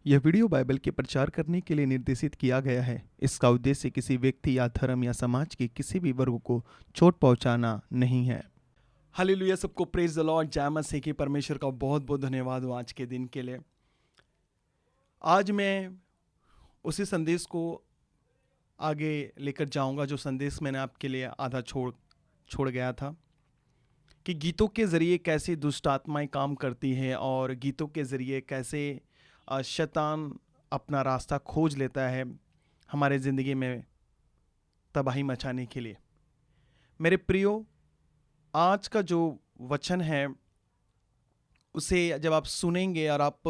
यह video Bible के प्रचार करने के लिए निर्देशित किया गया है। इसका उद्देश्य किसी व्यक्ति या धर्म या समाज के किसी भी वर्ग को चोट पहुंचाना नहीं है। हालेलुया, सबको प्रेज द लॉर्ड। जय मसीह की। परमेश्वर का बहुत बहुत धन्यवाद हो आज के दिन के लिए। आज मैं उसी संदेश को आगे लेकर जाऊंगा जो संदेश मैंने आपके लिए आधा छोड़ गया था कि गीतों के ज़रिए कैसे दुष्ट आत्माएं काम करती हैं और गीतों के ज़रिए कैसे शैतान अपना रास्ता खोज लेता है हमारे ज़िंदगी में तबाही मचाने के लिए। मेरे प्रियो, आज का जो वचन है उसे जब आप सुनेंगे और आप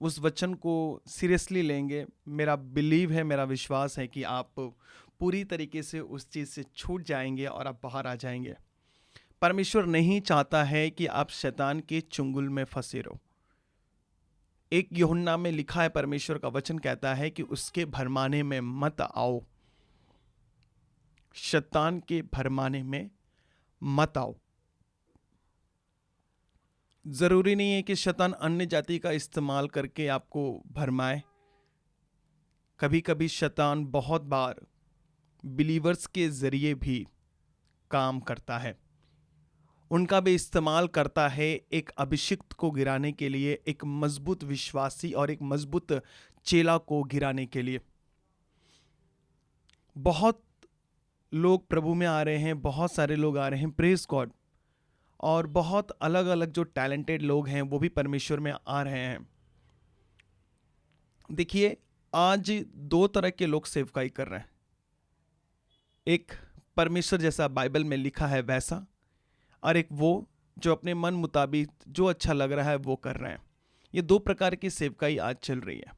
उस वचन को सीरियसली लेंगे, मेरा बिलीव है, मेरा विश्वास है कि आप पूरी तरीके से उस चीज़ से छूट जाएंगे और आप बाहर आ जाएंगे। परमेश्वर नहीं चाहता है कि आप शैतान के चुंगल में फंसे रहो। एक यूहन्ना में लिखा है, परमेश्वर का वचन कहता है कि उसके भरमाने में मत आओ, शैतान के भरमाने में मत आओ। जरूरी नहीं है कि शैतान अन्य जाति का इस्तेमाल करके आपको भरमाए। कभी कभी शैतान बहुत बार बिलीवर्स के जरिए भी काम करता है, उनका भी इस्तेमाल करता है एक अभिषिक्त को गिराने के लिए, एक मजबूत विश्वासी और एक मजबूत चेला को गिराने के लिए। बहुत लोग प्रभु में आ रहे हैं, बहुत सारे लोग आ रहे हैं, प्रेज गॉड, और बहुत अलग अलग जो टैलेंटेड लोग हैं वो भी परमेश्वर में आ रहे हैं। देखिए, आज दो तरह के लोग सेवकाई कर रहे हैं। एक परमेश्वर जैसा बाइबल में लिखा है वैसा, और एक वो जो अपने मन मुताबिक जो अच्छा लग रहा है वो कर रहे हैं। ये दो प्रकार की सेवकाई आज चल रही है।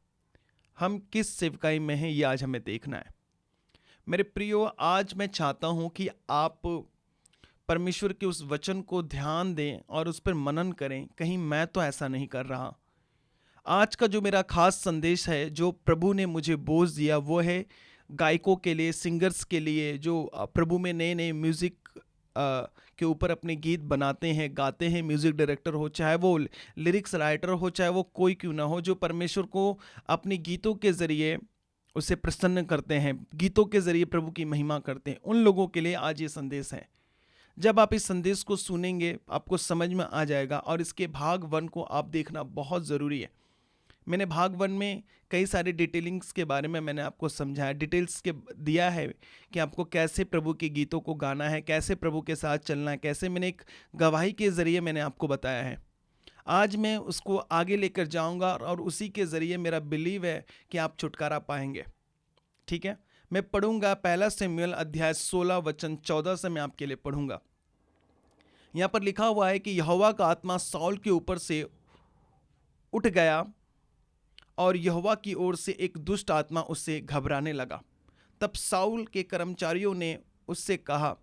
हम किस सेवकाई में हैं ये आज हमें देखना है। मेरे प्रियो, आज मैं चाहता हूं कि आप परमेश्वर के उस वचन को ध्यान दें और उस पर मनन करें, कहीं मैं तो ऐसा नहीं कर रहा। आज का जो मेरा खास संदेश है, जो प्रभु ने मुझे बोझ दिया, वो है गायकों के लिए, सिंगर्स के लिए, जो प्रभु में नए नए म्यूज़िक के ऊपर अपने गीत बनाते हैं, गाते हैं। म्यूज़िक डायरेक्टर हो, चाहे वो लिरिक्स राइटर हो, चाहे वो कोई क्यों ना हो, जो परमेश्वर को अपने गीतों के ज़रिए उसे प्रसन्न करते हैं, गीतों के ज़रिए प्रभु की महिमा करते हैं, उन लोगों के लिए आज ये संदेश है। जब आप इस संदेश को सुनेंगे आपको समझ में आ जाएगा, और इसके भाग 1 को आप देखना बहुत ज़रूरी है। मैंने भाग 1 में कई सारे डिटेलिंग्स के बारे में मैंने आपको समझाया, डिटेल्स के दिया है कि आपको कैसे प्रभु के गीतों को गाना है, कैसे प्रभु के साथ चलना है, कैसे मैंने एक गवाही के ज़रिए मैंने आपको बताया है। आज मैं उसको आगे लेकर जाऊंगा और उसी के ज़रिए मेरा बिलीव है कि आप छुटकारा पाएंगे। ठीक है, मैं पढ़ूंगा पहला शमूएल अध्याय 16 वचन 14 से मैं आपके लिए पढ़ूंगा। यहाँ पर लिखा हुआ है कि यहोवा का आत्मा साउल के ऊपर से उठ गया और यहोवा की ओर से एक दुष्ट आत्मा उससे घबराने लगा। तब साउल के कर्मचारियों ने उससे कहा,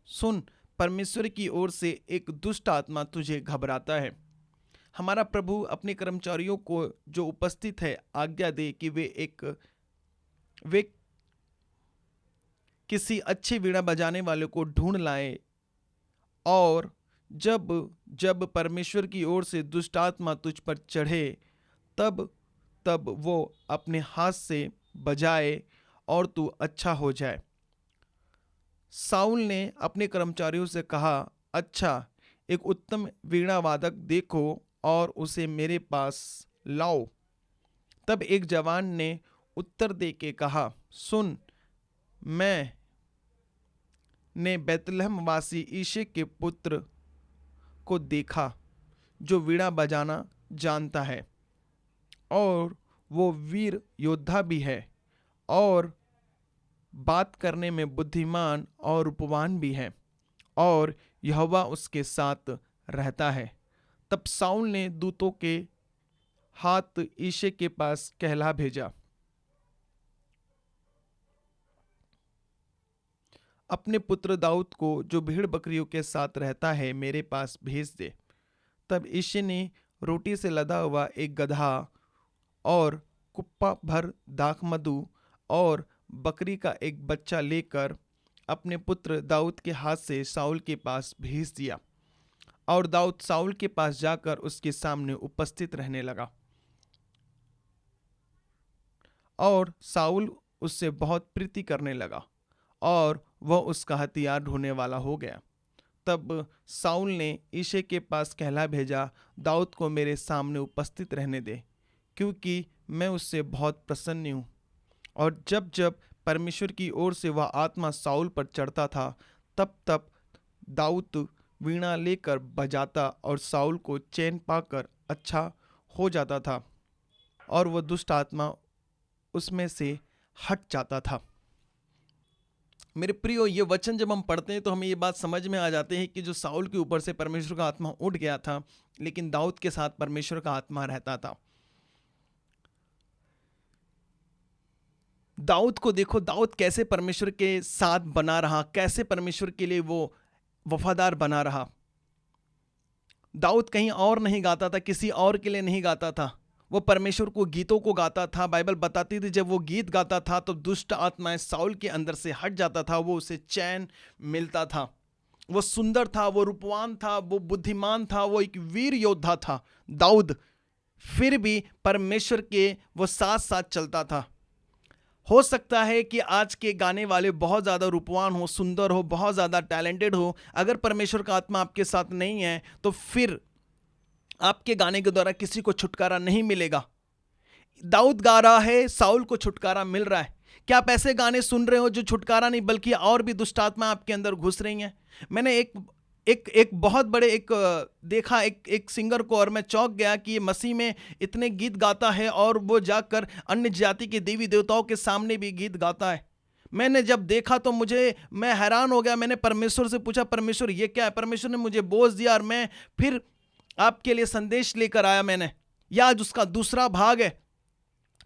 सुन, परमेश्वर की ओर से एक दुष्ट आत्मा तुझे घबराता है। हमारा प्रभु अपने कर्मचारियों को जो उपस्थित है आज्ञा दे कि वे किसी अच्छे वीणा बजाने वाले को ढूंढ लाए, और जब जब परमेश्वर की ओर से दुष्ट आत्मा तुझ पर चढ़े तब तब वो अपने हाथ से बजाए और तू अच्छा हो जाए। साउल ने अपने कर्मचारियों से कहा, अच्छा, एक उत्तम वीणा वादक देखो और उसे मेरे पास लाओ। तब एक जवान ने उत्तर दे के कहा, सुन, मैं ने बैतलहम वासी ईशे के पुत्र को देखा जो वीणा बजाना जानता है, और वो वीर योद्धा भी है और बात करने में बुद्धिमान और रूपवान भी है, और यहोवा उसके साथ रहता है। तब साउल ने दूतों के हाथ ईशे के पास कहला भेजा, अपने पुत्र दाऊद को जो भेड़ बकरियों के साथ रहता है मेरे पास भेज दे। तब ईशे ने रोटी से लदा हुआ एक गधा और कुप्पा भर दाखमधु और बकरी का एक बच्चा लेकर अपने पुत्र दाऊद के हाथ से साउल के पास भेज दिया, और दाऊद साउल के पास जाकर उसके सामने उपस्थित रहने लगा। और साउल उससे बहुत प्रीति करने लगा और वह उसका हथियार ढूंढने वाला हो गया। तब साउल ने यिशै के पास कहला भेजा, दाऊद को मेरे सामने उपस्थित रहने दे, क्योंकि मैं उससे बहुत प्रसन्न हूँ। और जब जब परमेश्वर की ओर से वह आत्मा साउल पर चढ़ता था, तब तब दाऊद वीणा लेकर बजाता और साउल को चैन पाकर अच्छा हो जाता था और वह दुष्ट आत्मा उसमें से हट जाता था। मेरे प्रियो, ये वचन जब हम पढ़ते हैं तो हमें ये बात समझ में आ जाते हैं कि जो साउल के ऊपर से परमेश्वर का आत्मा उठ गया था, लेकिन दाऊद के साथ परमेश्वर का आत्मा रहता था। दाऊद को देखो, दाऊद कैसे परमेश्वर के साथ बना रहा, कैसे परमेश्वर के लिए वो वफादार बना रहा। दाऊद कहीं और नहीं गाता था, किसी और के लिए नहीं गाता था, वो परमेश्वर को गीतों को गाता था। बाइबल बताती थी जब वो गीत गाता था तो दुष्ट आत्माएं साउल के अंदर से हट जाता था, वो उसे चैन मिलता था। वो सुंदर था, वो रूपवान था, वो बुद्धिमान था, वो एक वीर योद्धा था दाऊद, फिर भी परमेश्वर के वो साथ साथ चलता था। हो सकता है कि आज के गाने वाले बहुत ज़्यादा रूपवान हो, सुंदर हो, बहुत ज़्यादा टैलेंटेड हो, अगर परमेश्वर का आत्मा आपके साथ नहीं है तो फिर आपके गाने के द्वारा किसी को छुटकारा नहीं मिलेगा। दाऊद गा रहा है, साउल को छुटकारा मिल रहा है। क्या आप ऐसे गाने सुन रहे हो जो छुटकारा नहीं बल्कि और भी दुष्ट आत्मा आपके अंदर घुस रही हैं? मैंने एक बहुत बड़े देखा एक सिंगर को और मैं चौंक गया कि ये मसीह में इतने गीत गाता है और वो जाकर अन्य जाति के देवी देवताओं के सामने भी गीत गाता है। मैंने जब देखा तो मैं हैरान हो गया। मैंने परमेश्वर से पूछा, परमेश्वर ये क्या है? परमेश्वर ने मुझे बोझ दिया और मैं फिर आपके लिए संदेश लेकर आया मैंने। या आज उसका दूसरा भाग है।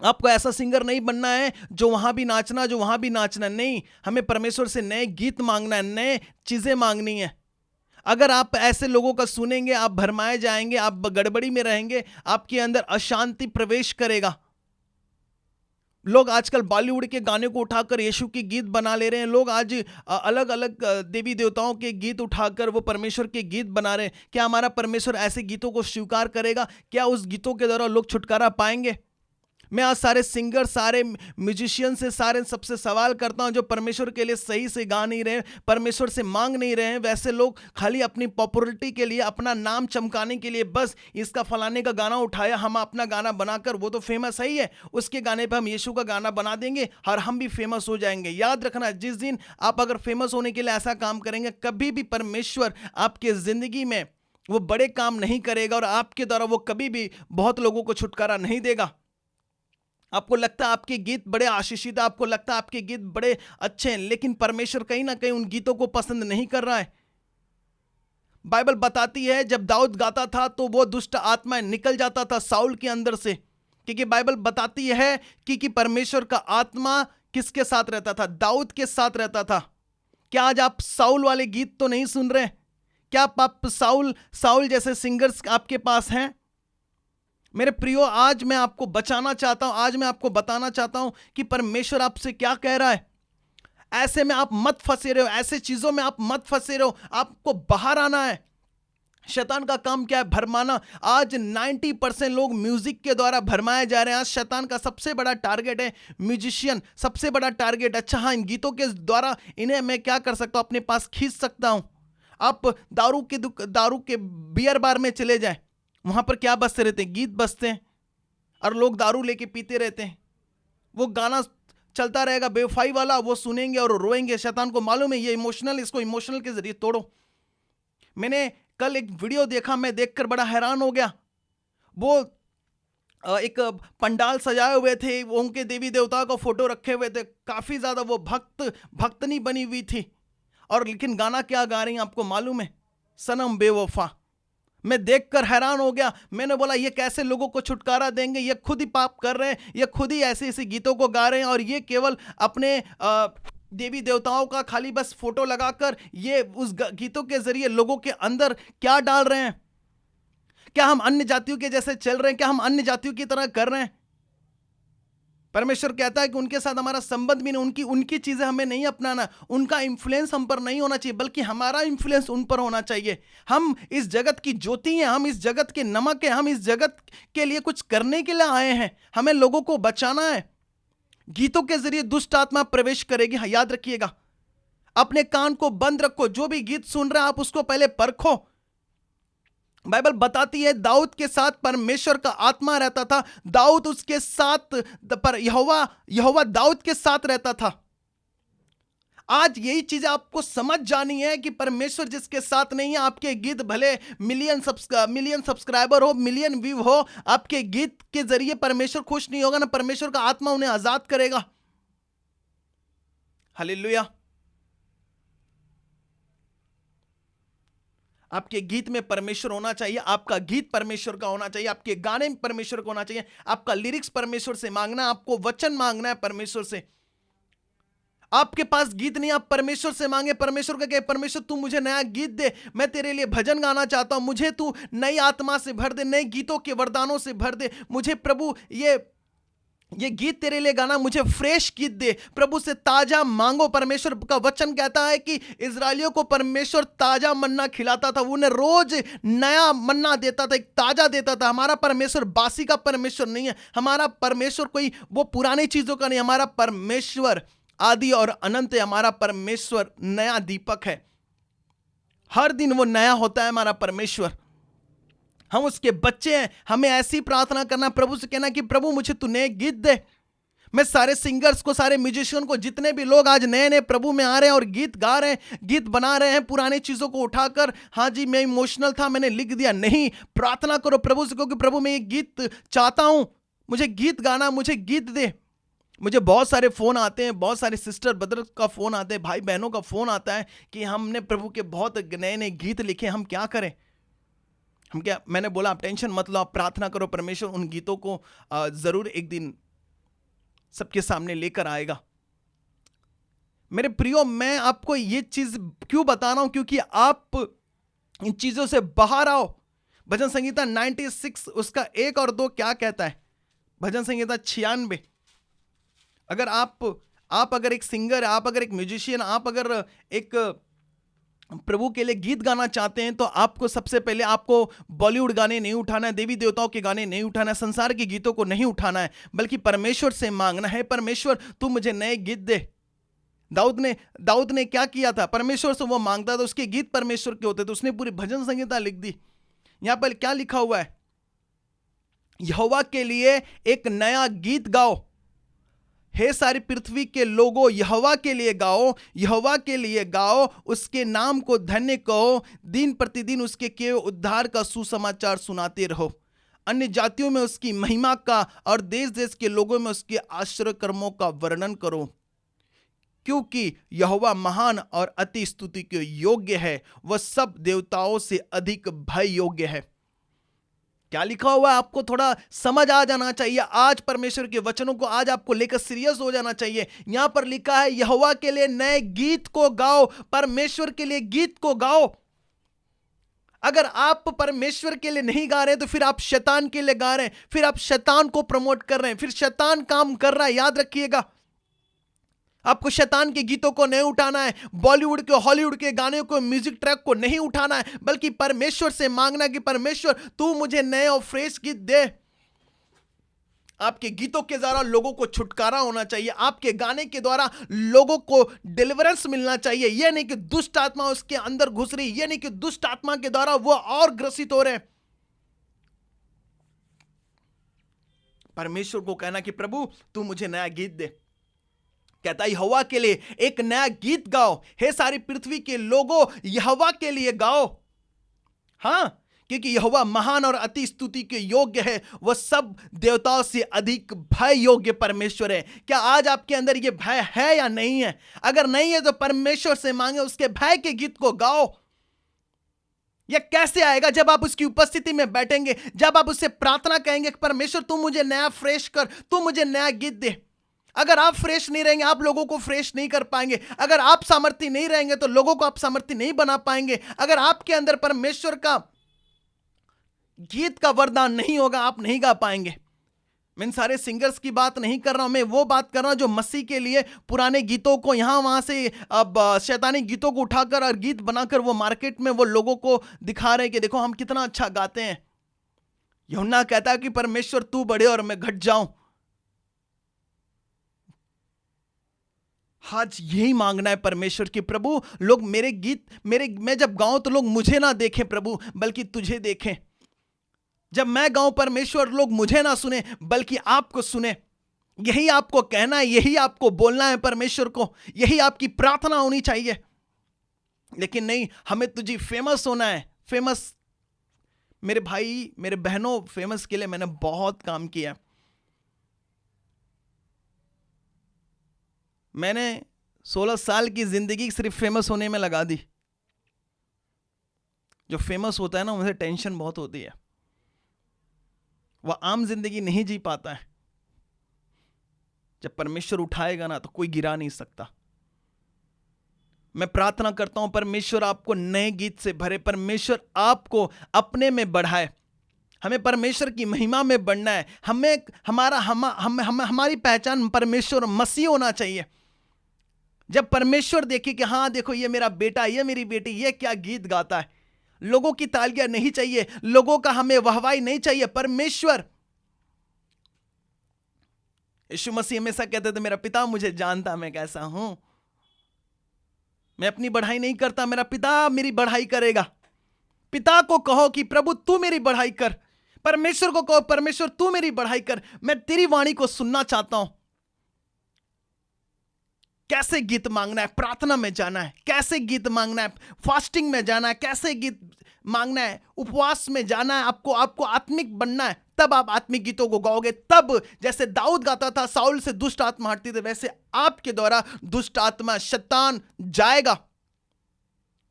आपको ऐसा सिंगर नहीं बनना है जो वहां भी नाचना नहीं, हमें परमेश्वर से नए गीत मांगना है, नए चीजें मांगनी है। अगर आप ऐसे लोगों का सुनेंगे, आप भरमाए जाएंगे, आप गड़बड़ी में रहेंगे, आपके अंदर अशांति प्रवेश करेगा। लोग आजकल बॉलीवुड के गाने को उठाकर यीशु के गीत बना ले रहे हैं। लोग आज अलग अलग देवी देवताओं के गीत उठाकर वो परमेश्वर के गीत बना रहे हैं। क्या हमारा परमेश्वर ऐसे गीतों को स्वीकार करेगा? क्या उस गीतों के द्वारा लोग छुटकारा पाएंगे? मैं आज सारे सिंगर, सारे म्यूजिशियन से, सारे सबसे सवाल करता हूं जो परमेश्वर के लिए सही से गा नहीं रहे, परमेश्वर से मांग नहीं रहे हैं, वैसे लोग खाली अपनी पॉपुलरिटी के लिए, अपना नाम चमकाने के लिए बस इसका फलाने का गाना उठाया, हम अपना गाना बनाकर, वो तो फेमस है ही है, उसके गाने पे हम यीशु का गाना बना देंगे और हम भी फेमस हो जाएंगे। याद रखना, जिस दिन आप अगर फेमस होने के लिए ऐसा काम करेंगे, कभी भी परमेश्वर आपके जिंदगी में वो बड़े काम नहीं करेगा और आपके द्वारा वो कभी भी बहुत लोगों को छुटकारा नहीं देगा। आपको लगता है आपके गीत बड़े आशीषित, आपको लगता है आपके गीत बड़े अच्छे हैं, लेकिन परमेश्वर कहीं ना कहीं उन गीतों को पसंद नहीं कर रहा है। बाइबल बताती है जब दाऊद गाता था तो वो दुष्ट आत्मा निकल जाता था साउल के अंदर से, क्योंकि बाइबल बताती है कि परमेश्वर का आत्मा किसके साथ रहता था? दाऊद के साथ रहता था। क्या आज आप साउल वाले गीत तो नहीं सुन रहे? क्या आप साउल जैसे सिंगर्स आपके पास हैं? मेरे प्रियो, आज मैं आपको बचाना चाहता हूं, आज मैं आपको बताना चाहता हूं कि परमेश्वर आपसे क्या कह रहा है। ऐसे में आप मत फंसे रहो, ऐसे चीजों में आप मत फंसे रहो, आपको बाहर आना है। शैतान का काम क्या है? भरमाना। आज 90% लोग म्यूजिक के द्वारा भरमाए जा रहे हैं। आज शैतान का सबसे बड़ा टारगेट है म्यूजिशियन, सबसे बड़ा टारगेट। अच्छा हाँ, इन गीतों के द्वारा इन्हें मैं क्या कर सकता हूं? अपने पास खींच सकता हूं। आप दारू के बियर बार में चले जाएं, वहां पर क्या बजते रहते हैं? गीत बजते हैं और लोग दारू लेके पीते रहते हैं। वो गाना चलता रहेगा बेवफाई वाला, वो सुनेंगे और रोएंगे। शैतान को मालूम है ये इमोशनल, इसको इमोशनल के जरिए तोड़ो। मैंने कल एक वीडियो देखा, मैं देखकर बड़ा हैरान हो गया। वो एक पंडाल सजाए हुए थे, वो उनके देवी देवताओं का फोटो रखे हुए थे, काफी ज्यादा वो भक्तनी बनी हुई थी, और लेकिन गाना क्या गा रही हैं आपको मालूम है? सनम बेवफा। मैं देखकर हैरान हो गया। मैंने बोला ये कैसे लोगों को छुटकारा देंगे? ये खुद ही पाप कर रहे हैं, ये खुद ही ऐसे ऐसे गीतों को गा रहे हैं, और ये केवल अपने देवी देवताओं का खाली बस फोटो लगाकर ये उस गीतों के जरिए लोगों के अंदर क्या डाल रहे हैं? क्या हम अन्य जातियों के जैसे चल रहे हैं? क्या हम अन्य जातियों की तरह कर रहे हैं? परमेश्वर कहता है कि उनके साथ हमारा संबंध भी नहीं, उनकी चीजें हमें नहीं अपनाना, उनका इंफ्लुएंस हम पर नहीं होना चाहिए, बल्कि हमारा इंफ्लुएंस उन पर होना चाहिए। हम इस जगत की ज्योति हैं, हम इस जगत के नमक हैं, हम इस जगत के लिए कुछ करने के लिए आए हैं, हमें लोगों को बचाना है। गीतों के जरिए दुष्ट आत्मा प्रवेश करेगी। हाँ, याद रखिएगा, अपने कान को बंद रखो, जो भी गीत सुन रहे हैं आप उसको पहले परखो। बाइबल बताती है दाऊद के साथ परमेश्वर का आत्मा रहता था, दाऊद उसके साथ, पर यहोवा दाऊद के साथ रहता था। आज यही चीज आपको समझ जानी है कि परमेश्वर जिसके साथ नहीं है, आपके गीत भले मिलियन सब्सक्राइबर हो, मिलियन व्यू हो, आपके गीत के जरिए परमेश्वर खुश नहीं होगा ना, परमेश्वर का आत्मा उन्हें आजाद करेगा। हालेलुया। आपके गीत में परमेश्वर होना चाहिए, आपका गीत परमेश्वर का होना चाहिए, आपके गाने में परमेश्वर का होना चाहिए, आपका लिरिक्स परमेश्वर से मांगना, आपको वचन मांगना है परमेश्वर से। आपके पास गीत नहीं, आप परमेश्वर से मांगे, परमेश्वर का कहे, परमेश्वर तू मुझे नया गीत दे, मैं तेरे लिए भजन गाना चाहता हूं, मुझे तू नई आत्मा से भर दे, नए गीतों के वरदानों से भर दे, मुझे प्रभु ये गीत तेरे लिए गाना, मुझे फ्रेश गीत दे। प्रभु से ताजा मांगो। परमेश्वर का वचन कहता है कि इजरायलियों को परमेश्वर ताजा मन्ना खिलाता था, उन्हें रोज नया मन्ना देता था, एक ताजा देता था। हमारा परमेश्वर बासी का परमेश्वर नहीं है, हमारा परमेश्वर कोई वो पुरानी चीजों का नहीं, हमारा परमेश्वर आदि और अनंत है, हमारा परमेश्वर नया दीपक है, हर दिन वो नया होता है हमारा परमेश्वर। हम उसके बच्चे हैं, हमें ऐसी प्रार्थना करना, प्रभु से कहना कि प्रभु मुझे तू नए गीत दे। मैं सारे सिंगर्स को, सारे म्यूजिशियन को, जितने भी लोग आज नए नए प्रभु में आ रहे हैं और गीत गा रहे हैं, गीत बना रहे हैं पुरानी चीजों को उठाकर, हाँ जी मैं इमोशनल था मैंने लिख दिया, नहीं, प्रार्थना करो प्रभु से, कहो कि प्रभु मैं ये गीत चाहता हूं, मुझे गीत गाना, मुझे गीत दे। मुझे बहुत सारे फ़ोन आते हैं, बहुत सारे सिस्टर ब्रदर का फ़ोन आते हैं, भाई बहनों का फ़ोन आता है कि हमने प्रभु के बहुत नए नए गीत लिखे, हम क्या करें, हम क्या। मैंने बोला आप टेंशन मत लो, आप प्रार्थना करो, परमेश्वर उन गीतों को ज़रूर एक दिन सबके सामने लेकर आएगा। मेरे प्रियो, मैं आपको ये चीज़ क्यों बता रहा हूं, क्योंकि आप इन चीज़ों से बाहर आओ। भजन संगीता 96 उसका 1 और 2 क्या कहता है? भजन संगीता 96। अगर आप अगर एक सिंगर, आप अगर एक म्यूजिशियन, आप अगर एक प्रभु के लिए गीत गाना चाहते हैं, तो आपको सबसे पहले आपको बॉलीवुड गाने नहीं उठाना है, देवी देवताओं के गाने नहीं उठाना है, संसार के गीतों को नहीं उठाना है, बल्कि परमेश्वर से मांगना है, परमेश्वर तू मुझे नए गीत दे। दाऊद ने क्या किया था? परमेश्वर से वो मांगता था, उसके गीत परमेश्वर के होते थे, उसने पूरी भजन संहिता लिख दी। यहां पर क्या लिखा हुआ है? यहोवा के लिए एक नया गीत गाओ, हे सारी पृथ्वी के लोगों, यहोवा के लिए गाओ, यहोवा के लिए गाओ, उसके नाम को धन्य कहो, दिन प्रतिदिन उसके किए उद्धार का सुसमाचार सुनाते रहो, अन्य जातियों में उसकी महिमा का और देश देश के लोगों में उसके आश्चर्य कर्मों का वर्णन करो, क्योंकि यहोवा महान और अति स्तुति के योग्य है, वह सब देवताओं से अधिक भय योग्य है। क्या लिखा हुआ है आपको थोड़ा समझ आ जाना चाहिए। आज परमेश्वर के वचनों को आज आपको लेकर सीरियस हो जाना चाहिए। यहां पर लिखा है यहोवा के लिए नए गीत को गाओ, परमेश्वर के लिए गीत को गाओ। अगर आप परमेश्वर के लिए नहीं गा रहे तो फिर आप शैतान के लिए गा रहे हैं, फिर आप शैतान को प्रमोट कर रहे हैं, फिर शैतान काम कर रहा है। याद रखिएगा, आपको शैतान के गीतों को नहीं उठाना है, बॉलीवुड के हॉलीवुड के गाने को, म्यूजिक ट्रैक को नहीं उठाना है, बल्कि परमेश्वर से मांगना कि परमेश्वर तू मुझे नए और फ्रेश गीत दे। आपके गीतों के द्वारा लोगों को छुटकारा होना चाहिए, आपके गाने के द्वारा लोगों को डिलीवरेंस मिलना चाहिए। यह नहीं कि दुष्ट आत्मा उसके अंदर घुस रही, यह नहीं कि दुष्ट आत्मा के द्वारा वो और ग्रसित हो रहे हैं। परमेश्वर को कहना कि प्रभु तू मुझे नया गीत दे। कहता है यहोवा के लिए एक नया गीत गाओ, हे सारी पृथ्वी के लोगों, यहोवा के लिए गाओ। हां, क्योंकि यहोवा महान और अति स्तुति के योग्य है, वह सब देवताओं से अधिक भय योग्य परमेश्वर है। क्या आज आपके अंदर यह भय है या नहीं है? अगर नहीं है तो परमेश्वर से मांगे, उसके भय के गीत को गाओ। यह कैसे आएगा? जब आप उसकी उपस्थिति में बैठेंगे, जब आप उससे प्रार्थना कहेंगे, परमेश्वर तू मुझे नया फ्रेश कर, तू मुझे नया गीत दे। अगर आप फ्रेश नहीं रहेंगे, आप लोगों को फ्रेश नहीं कर पाएंगे। अगर आप सामर्थ्य नहीं रहेंगे तो लोगों को आप सामर्थ्य नहीं बना पाएंगे। अगर आपके अंदर परमेश्वर का गीत का वरदान नहीं होगा, आप नहीं गा पाएंगे। मैं इन सारे सिंगर्स की बात नहीं कर रहा हूं, मैं वो बात कर रहा हूं जो मसीह के लिए पुराने गीतों को यहां वहां से अब शैतानी गीतों को उठाकर और गीत बनाकर वो मार्केट में वो लोगों को दिखा रहे हैं कि देखो हम कितना अच्छा गाते हैं। यूहन्ना कहता है कि परमेश्वर तू बढ़े और मैं घट जाऊं। आज यही मांगना है परमेश्वर की, प्रभु लोग मेरे गीत मैं जब गाऊं तो लोग मुझे ना देखें प्रभु, बल्कि तुझे देखें। जब मैं गाऊं परमेश्वर, लोग मुझे ना सुने बल्कि आपको सुने। यही आपको कहना है, यही आपको बोलना है परमेश्वर को, यही आपकी प्रार्थना होनी चाहिए। लेकिन नहीं, हमें तुझे फेमस होना है। फेमस, मेरे भाई मेरे बहनों, फेमस के लिए मैंने बहुत काम किया। मैंने 16 साल की जिंदगी सिर्फ फेमस होने में लगा दी। जो फेमस होता है ना, उसे टेंशन बहुत होती है, वह आम जिंदगी नहीं जी पाता है। जब परमेश्वर उठाएगा ना तो कोई गिरा नहीं सकता। मैं प्रार्थना करता हूं परमेश्वर आपको नए गीत से भरे, परमेश्वर आपको अपने में बढ़ाए। हमें परमेश्वर की महिमा में बढ़ना है। हमें हमारी पहचान परमेश्वर मसीह होना चाहिए। जब परमेश्वर देखे कि हाँ देखो ये मेरा बेटा, ये मेरी बेटी, ये क्या गीत गाता है, लोगों की तालियां नहीं चाहिए, लोगों का हमें वाहवाही नहीं चाहिए। परमेश्वर, यीशु मसीह हमेशा कहते थे मेरा पिता मुझे जानता मैं कैसा हूं। मैं अपनी बढ़ाई नहीं करता, मेरा पिता मेरी बढ़ाई करेगा। पिता को कहो कि प्रभु तू मेरी बढ़ाई कर। परमेश्वर को कहो परमेश्वर तू मेरी बढ़ाई कर। मैं तेरी वाणी को सुनना चाहता हूं। कैसे गीत मांगना है? प्रार्थना में जाना है। कैसे गीत मांगना है? फास्टिंग में जाना है। कैसे गीत मांगना है? उपवास में जाना है। आपको आत्मिक बनना है, तब आप आत्मिक गीतों को गाओगे। तब जैसे दाऊद गाता था, साउल से दुष्ट आत्मा हटती थी, वैसे आपके द्वारा दुष्ट आत्मा, शैतान जाएगा।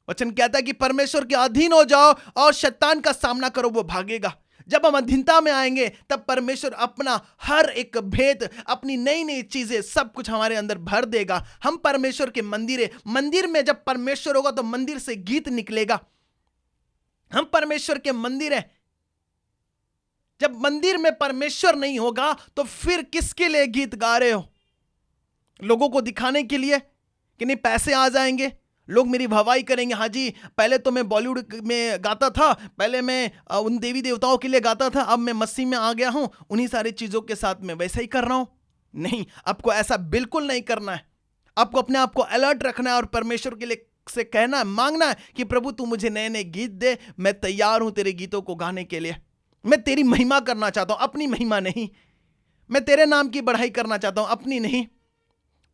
वचन कहता है कि परमेश्वर के अधीन हो जाओ और शैतान का सामना करो, वो भागेगा। जब हम अधीनता में आएंगे तब परमेश्वर अपना हर एक भेद, अपनी नई नई चीजें, सब कुछ हमारे अंदर भर देगा। हम परमेश्वर के मंदिर है। मंदिर में जब परमेश्वर होगा तो मंदिर से गीत निकलेगा। हम परमेश्वर के मंदिर है। जब मंदिर में परमेश्वर नहीं होगा तो फिर किसके लिए गीत गा रहे हो? लोगों को दिखाने के लिए कि नहीं पैसे आ जाएंगे, लोग मेरी वाहवाही करेंगे। हाँ जी, पहले तो मैं बॉलीवुड में गाता था, पहले मैं उन देवी देवताओं के लिए गाता था, अब मैं मसीह में आ गया हूं, उन्हीं सारी चीजों के साथ मैं वैसा ही कर रहा हूं। नहीं, आपको ऐसा बिल्कुल नहीं करना है। आपको अपने आप को अलर्ट रखना है और परमेश्वर के लिए से कहना है, मांगना है कि प्रभु तू मुझे नए नए गीत दे। मैं तैयार हूं तेरे गीतों को गाने के लिए। मैं तेरी महिमा करना चाहता हूं, अपनी महिमा नहीं। मैं तेरे नाम की बढ़ाई करना चाहता हूं, अपनी नहीं।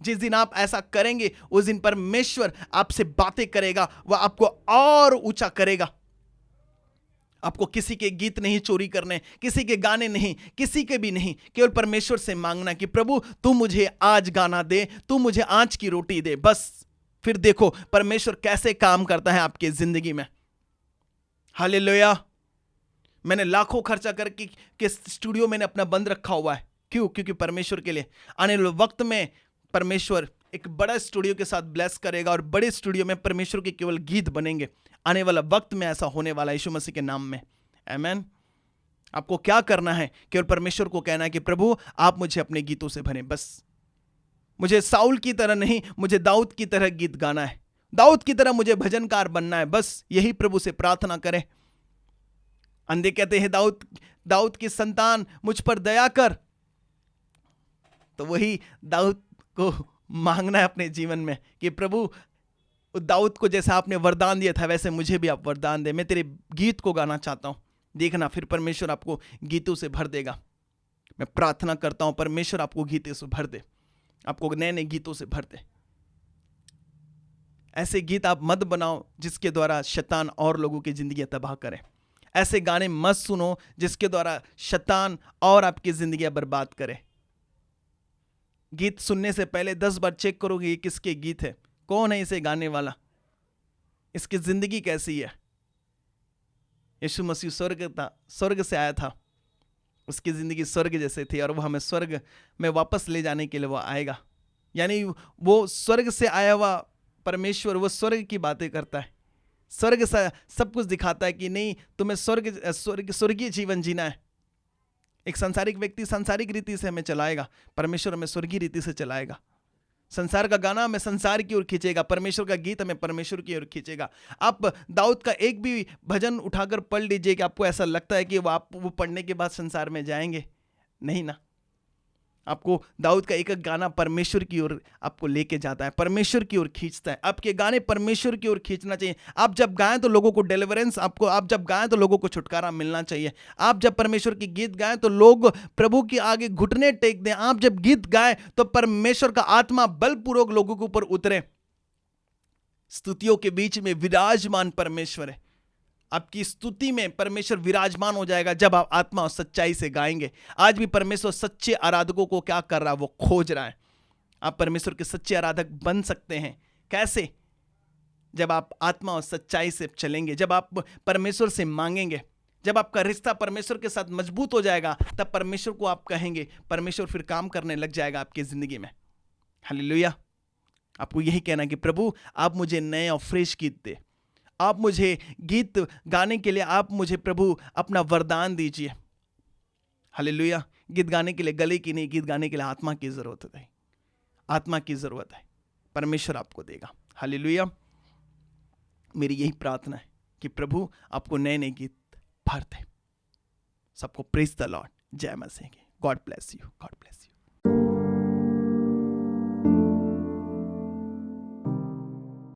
जिस दिन आप ऐसा करेंगे उस दिन परमेश्वर आपसे बातें करेगा, वह आपको और ऊंचा करेगा। आपको किसी के गीत नहीं चोरी करने, किसी के गाने नहीं, किसी के भी नहीं। केवल परमेश्वर से मांगना कि प्रभु तू मुझे आज गाना दे, तू मुझे आज की रोटी दे। बस फिर देखो परमेश्वर कैसे काम करता है आपकी जिंदगी में। हालेलुया। मैंने लाखों खर्चा करके के स्टूडियो मैंने अपना बंद रखा हुआ है। क्यों? क्योंकि परमेश्वर के लिए आने वाले वक्त में परमेश्वर एक बड़ा स्टूडियो के साथ ब्लेस करेगा और बड़े स्टूडियो में परमेश्वर के केवल गीत बनेंगे। आने वाला वक्त में ऐसा होने वाला है, यीशु मसीह के नाम में। आमीन। आपको क्या करना है? केवल परमेश्वर को कहना है कि प्रभु आप मुझे अपने गीतों से भरें। बस मुझे साउल की तरह नहीं, मुझे दाऊद की तरह गीत गाना है। दाऊद की तरह मुझे भजनकार बनना है। बस यही प्रभु से प्रार्थना करें। अंधे कहते हैं दाऊद की संतान मुझ पर दया कर, तो वही दाऊद को मांगना है अपने जीवन में कि प्रभु दाऊद को जैसा आपने वरदान दिया था वैसे मुझे भी आप वरदान दे। मैं तेरे गीत को गाना चाहता हूं। देखना फिर परमेश्वर आपको गीतों से भर देगा। मैं प्रार्थना करता हूं परमेश्वर आपको गीतों से भर दे, आपको नए नए गीतों से भर दे। ऐसे गीत आप मत बनाओ जिसके द्वारा शैतान और लोगों की जिंदगी तबाह करे। ऐसे गाने मत सुनो जिसके द्वारा शैतान और आपकी जिंदगी बर्बाद करे। गीत सुनने से पहले 10 बार चेक करोगे ये किसके गीत है, कौन है इसे गाने वाला, इसकी जिंदगी कैसी है। यीशु मसीह स्वर्ग से आया था, उसकी जिंदगी स्वर्ग जैसे थी और वो हमें स्वर्ग में वापस ले जाने के लिए वो आएगा। यानी वो स्वर्ग से आया हुआ परमेश्वर, वो स्वर्ग की बातें करता है, स्वर्ग से सब कुछ दिखाता है कि नहीं तुम्हें स्वर्गीय जीवन जीना है। एक सांसारिक व्यक्ति सांसारिक रीति से हमें चलाएगा, परमेश्वर हमें स्वर्गीय रीति से चलाएगा। संसार का गाना हमें संसार की ओर खींचेगा, परमेश्वर का गीत हमें परमेश्वर की ओर खींचेगा। आप दाऊद का एक भी भजन उठाकर पढ़ लीजिए कि आपको ऐसा लगता है कि वो पढ़ने के बाद संसार में जाएंगे, नहीं ना। आपको दाऊद का एक एक गाना परमेश्वर की ओर आपको लेके जाता है, परमेश्वर की ओर खींचता है। आपके गाने परमेश्वर की ओर खींचना चाहिए। आप जब गाएं तो लोगों को डिलीवरेंस, आप जब गाएं तो लोगों को छुटकारा मिलना चाहिए। आप जब परमेश्वर की गीत गाएं तो लोग प्रभु के आगे घुटने टेक दें। आप जब गीत गाएं तो परमेश्वर का आत्मा बलपूर्वक लोगों के ऊपर उतरे। स्तुतियों के बीच में विराजमान परमेश्वर है। आपकी स्तुति में परमेश्वर विराजमान हो जाएगा जब आप आत्मा और सच्चाई से गाएंगे। आज भी परमेश्वर सच्चे आराधकों को क्या कर रहा है, वो खोज रहा है। आप परमेश्वर के सच्चे आराधक बन सकते हैं। कैसे? जब आप आत्मा और सच्चाई से चलेंगे, जब आप परमेश्वर से मांगेंगे, जब आपका रिश्ता परमेश्वर के साथ मजबूत हो जाएगा, तब परमेश्वर को आप कहेंगे, परमेश्वर फिर काम करने लग जाएगा आपकी जिंदगी में। हालेलुया। आपको यही कहना है कि प्रभु आप मुझे नए और फ्रेश गीत दे, आप मुझे गीत गाने के लिए आप मुझे प्रभु अपना वरदान दीजिए। हालेलुया। गीत गाने के लिए गले की नहीं, गीत गाने के लिए आत्मा की जरूरत है। आत्मा की जरूरत है, परमेश्वर आपको देगा। हालेलुया। मेरी यही प्रार्थना है कि प्रभु आपको नए नए गीत भर दे। सबको प्रेज द लॉर्ड। जय मसीह की। God bless you. God bless you.